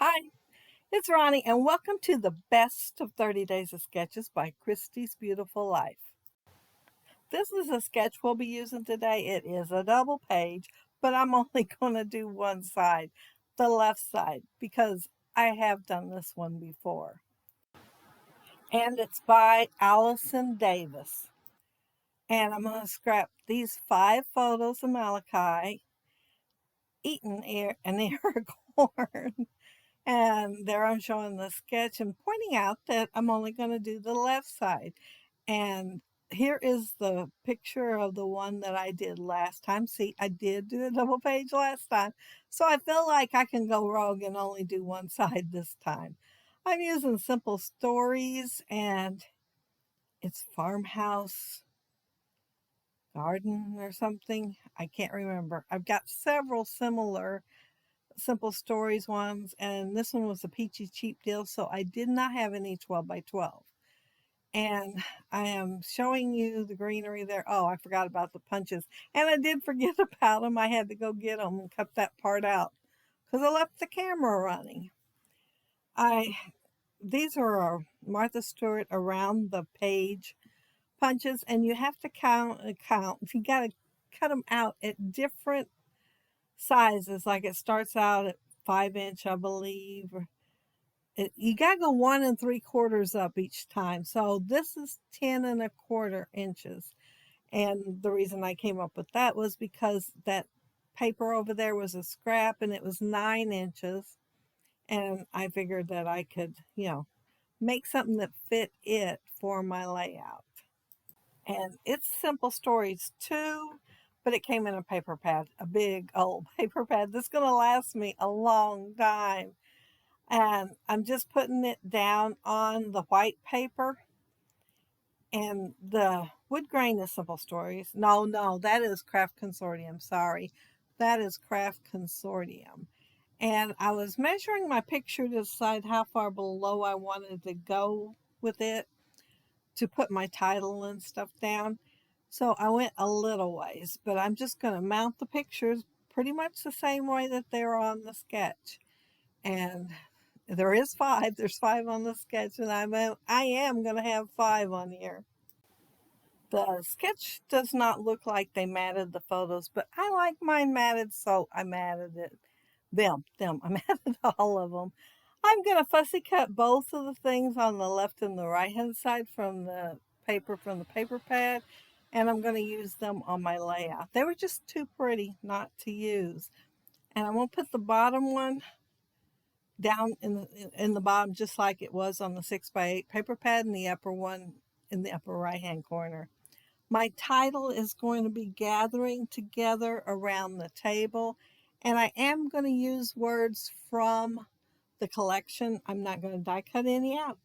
Hi, it's Ronnie, and welcome to the best of 30 Days of Sketches by Christie's Beautiful Life. This is a sketch we'll be using today. It is a double page, but I'm only going to do one side, the left side, because I have done this one before. And it's by Allison Davis. And I'm going to scrap these 5 photos of Malachi eating an ear of corn. And there I'm showing the sketch and pointing out that I'm only going to do the left side. And here is the picture of the one that I did last time. See, I did do a double page last time. So I feel like I can go rogue and only do one side this time. I'm using Simple Stories and it's Farmhouse Garden or something. I can't remember. I've got several similar Simple Stories ones, and this one was a peachy cheap deal, so I did not have any 12 by 12. And I am showing you the greenery there. Oh, I forgot about the punches, and I did forget about them. I had to go get them and cut that part out because I left the camera running. These are Martha Stewart around the page punches, and you have to count. You got to cut them out at different sizes. Like it starts out at 5 inch, I believe. You got to go 1 3/4 up each time. So this is 10 1/4 inches. And the reason I came up with that was because that paper over there was a scrap and it was 9 inches. And I figured that I could, make something that fit it for my layout. And it's Simple Stories too, but it came in a paper pad, a big old paper pad that's going to last me a long time. And I'm just putting it down on the white paper. And the wood grain is Simple Stories. No, that is Craft Consortium. Sorry, that is Craft Consortium. And I was measuring my picture to decide how far below I wanted to go with it to put my title and stuff down. So I went a little ways, but I'm just going to mount the pictures pretty much the same way that they're on the sketch. And there is 5. There's 5 on the sketch, and I am going to have 5 on here. The sketch does not look like they matted the photos, but I like mine matted, so I matted it. Them. I matted all of them. I'm going to fussy cut both of the things on the left and the right hand side from the paper pad, and I'm going to use them on my layout. They were just too pretty not to use. And I'm going to put the bottom one down in the bottom just like it was on the 6x8 paper pad, and the upper one in the upper right hand corner. My title is going to be Gathering Together Around the Table, and I am going to use words from the collection. I'm not going to die cut any out.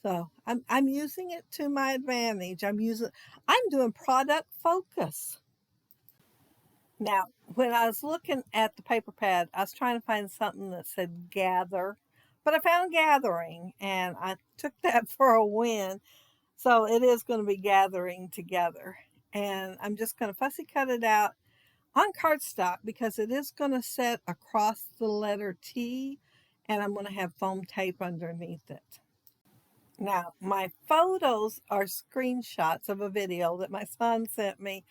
So I'm using it to my advantage. I'm doing product focus. Now, when I was looking at the paper pad, I was trying to find something that said gather, but I found gathering, and I took that for a win. So it is going to be gathering together. And I'm just going to fussy cut it out on cardstock because it is going to set across the letter T, and I'm going to have foam tape underneath it. Now, my photos are screenshots of a video that my son sent me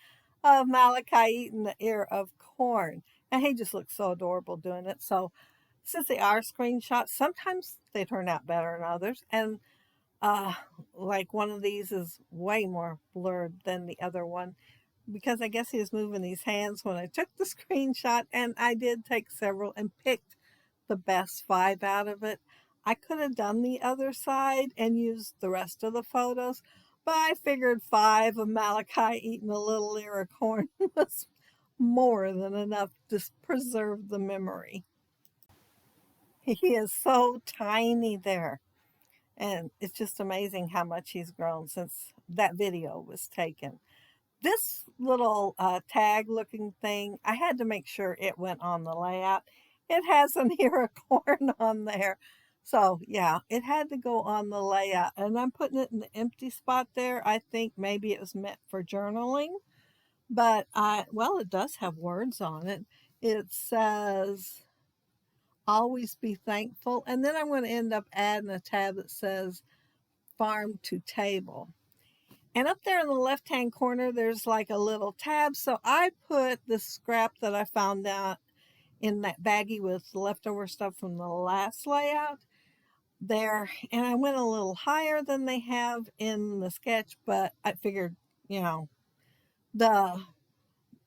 of Malachi eating the ear of corn. And he just looks so adorable doing it. So since they are screenshots, sometimes they turn out better than others. And like one of these is way more blurred than the other one because I guess he was moving his hands when I took the screenshot, and I did take several and picked the best 5 out of it. I could have done the other side and used the rest of the photos, but I figured 5 of Malachi eating a little ear of corn was more than enough to preserve the memory. He is so tiny there. And it's just amazing how much he's grown since that video was taken. This little tag looking thing, I had to make sure it went on the layout. It has an ear of corn on there. So yeah, it had to go on the layout. And I'm putting it in the empty spot there. I think maybe it was meant for journaling. But well, it does have words on it. It says, always be thankful. And then I'm going to end up adding a tab that says farm to table. And up there in the left-hand corner, there's like a little tab. So I put the scrap that I found out in that baggie with leftover stuff from the last layout there. And I went a little higher than they have in the sketch, but I figured, you know, the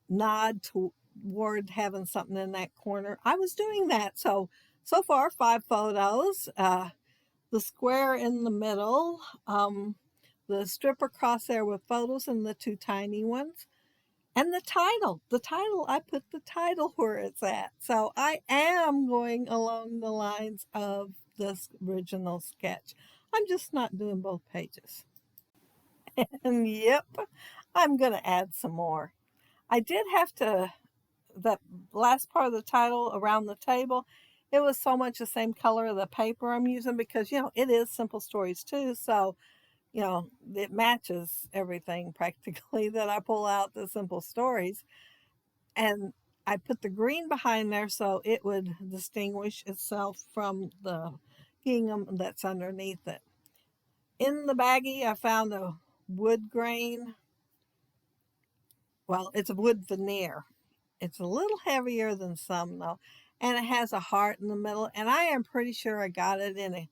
nod toward having something in that corner, I was doing that. So far, 5 photos. The square in the middle, the strip across there with photos and the two tiny ones. And the title, I put the title where it's at. So I am going along the lines of this original sketch. I'm just not doing both pages. And yep, I'm going to add some more. I did have to, that last part of the title around the table, it was so much the same color of the paper I'm using because, you know, it is Simple Stories too. So, you know, it matches everything practically that I pull out the Simple Stories. And I put the green behind there so it would distinguish itself from the gingham that's underneath it. In the baggie, I found a wood grain. Well, it's a wood veneer. It's a little heavier than some though, and it has a heart in the middle. And I am pretty sure I got it in a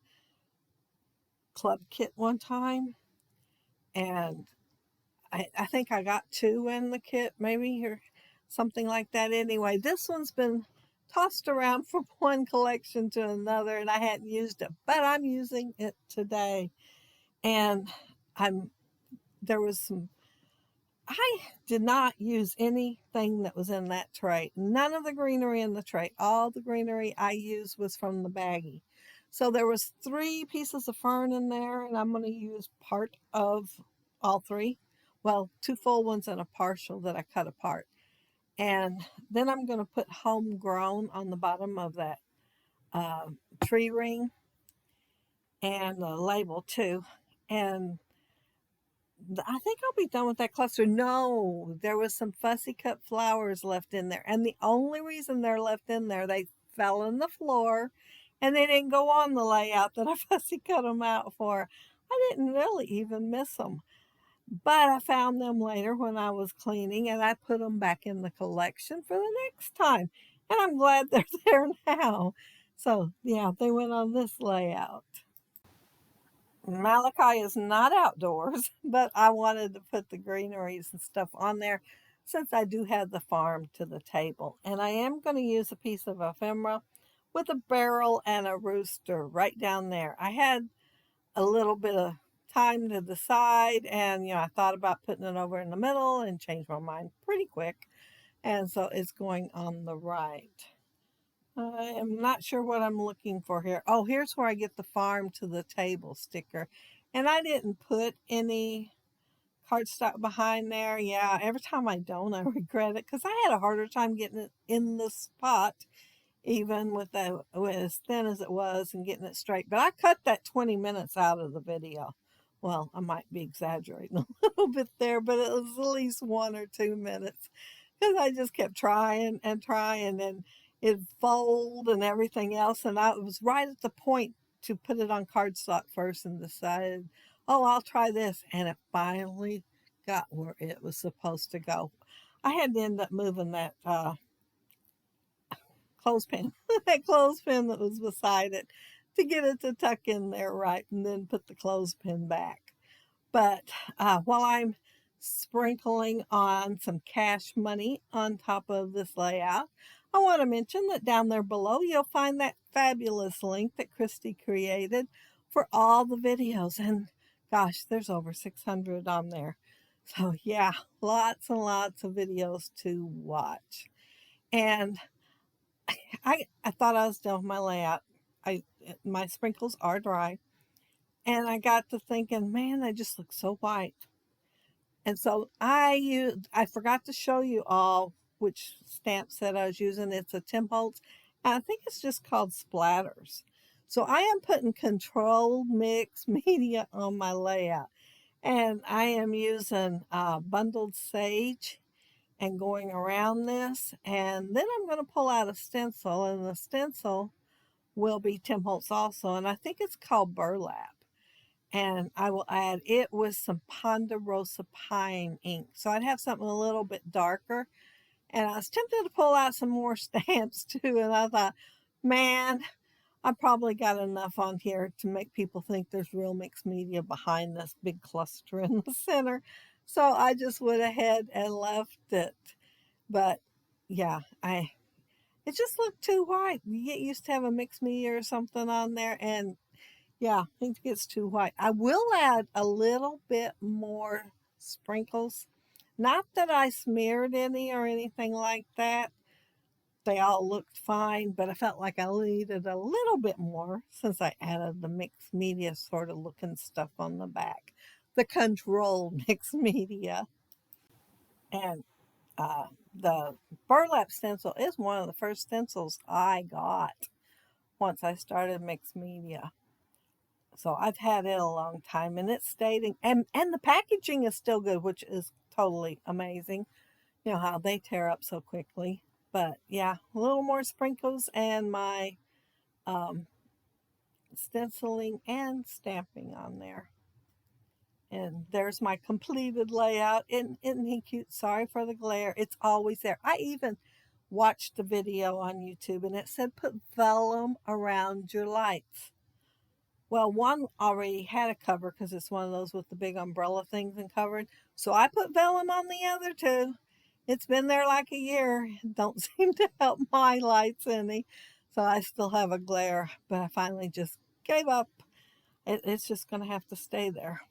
club kit one time, and I think I got two in the kit, maybe, or something like that. Anyway, this one's been tossed around from one collection to another, and I hadn't used it, but I'm using it today. And I'm there was some. I did not use anything that was in that tray. None of the greenery in the tray. All the greenery I used was from the baggie. So there was 3 pieces of fern in there, and I'm going to use part of all 3. Well, 2 full ones and a partial that I cut apart. And then I'm going to put homegrown on the bottom of that uh, tree ring and a label too. And I think I'll be done with that cluster. No, there was some fussy cut flowers left in there. And the only reason they're left in there, they fell in the floor and they didn't go on the layout that I fussy cut them out for. I didn't really even miss them. But I found them later when I was cleaning and I put them back in the collection for the next time. And I'm glad they're there now. So, yeah, they went on this layout. Malachi is not outdoors, but I wanted to put the greeneries and stuff on there since I do have the farm to the table. And I am going to use a piece of ephemera with a barrel and a rooster right down there. I had a little bit of time to decide, and I thought about putting it over in the middle and changed my mind pretty quick. And so it's going on the right. I am not sure what I'm looking for here. Oh, here's where I get the farm to the table sticker. And I didn't put any cardstock behind there. Yeah, every time I don't, I regret it because I had a harder time getting it in the spot, even with as thin as it was and getting it straight. But I cut that 20 minutes out of the video. Well, I might be exaggerating a little bit there, but it was at least 1 or 2 minutes because I just kept trying and trying, and it fold and everything else. And I was right at the point to put it on cardstock first and decided, oh, I'll try this. And it finally got where it was supposed to go. I had to end up moving that clothespin, that clothespin that was beside it to get it to tuck in there right and then put the clothespin back. But while I'm sprinkling on some cash money on top of this layout, I want to mention that down there below you'll find that fabulous link that Christy created for all the videos. And gosh, there's over 600 on there. So yeah, lots and lots of videos to watch. And I thought I was done with my layout. My sprinkles are dry. And I got to thinking, man, they just look so white. And so I forgot to show you all which stamp set I was using. It's a Tim Holtz. And I think it's just called Splatters. So I am putting controlled mix media on my layout. And I am using bundled sage and going around this. And then I'm going to pull out a stencil. And the stencil will be Tim Holtz also, and I think it's called Burlap. And I will add it with some Ponderosa Pine ink. So I'd have something a little bit darker. And I was tempted to pull out some more stamps too. And I thought, man, I probably got enough on here to make people think there's real mixed media behind this big cluster in the center. So I just went ahead and left it. But yeah, it just looked too white. You get used to have a mixed media or something on there, and yeah, it gets too white. I will add a little bit more sprinkles. Not that I smeared any or anything like that. They all looked fine, but I felt like I needed a little bit more since I added the mixed media sort of looking stuff on the back. The control mixed media. And the burlap stencil is one of the first stencils I got once I started mixed media. So I've had it a long time, and it's stayed in, and the packaging is still good, which is totally amazing. You know how they tear up so quickly. But yeah, a little more sprinkles and my um, stenciling and stamping on there. And there's my completed layout. Isn't he cute? Sorry for the glare. It's always there. I even watched the video on YouTube, and it said put vellum around your lights. Well, one already had a cover because it's one of those with the big umbrella things and covered. So I put vellum on the other two. It's been there like a year. Don't seem to help my lights any. So I still have a glare, but I finally just gave up. It's just going to have to stay there.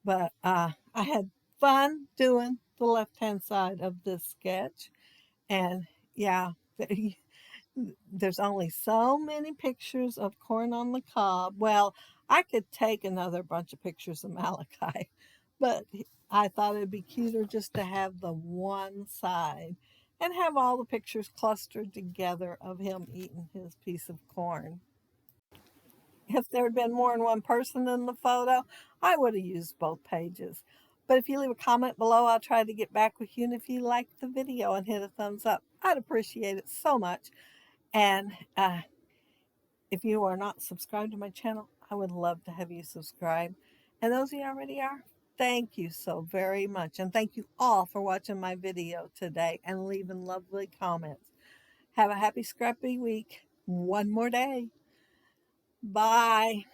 But I had fun doing the left-hand side of this sketch. And yeah, there's only so many pictures of corn on the cob. Well, I could take another bunch of pictures of Malachi, but I thought it'd be cuter just to have the one side and have all the pictures clustered together of him eating his piece of corn. If there had been more than one person in the photo, I would have used both pages. But if you leave a comment below, I'll try to get back with you. And if you liked the video and hit a thumbs up, I'd appreciate it so much. And if you are not subscribed to my channel, I would love to have you subscribe. And those of you already are, thank you so very much. And thank you all for watching my video today and leaving lovely comments. Have a happy scrappy week. One more day. Bye.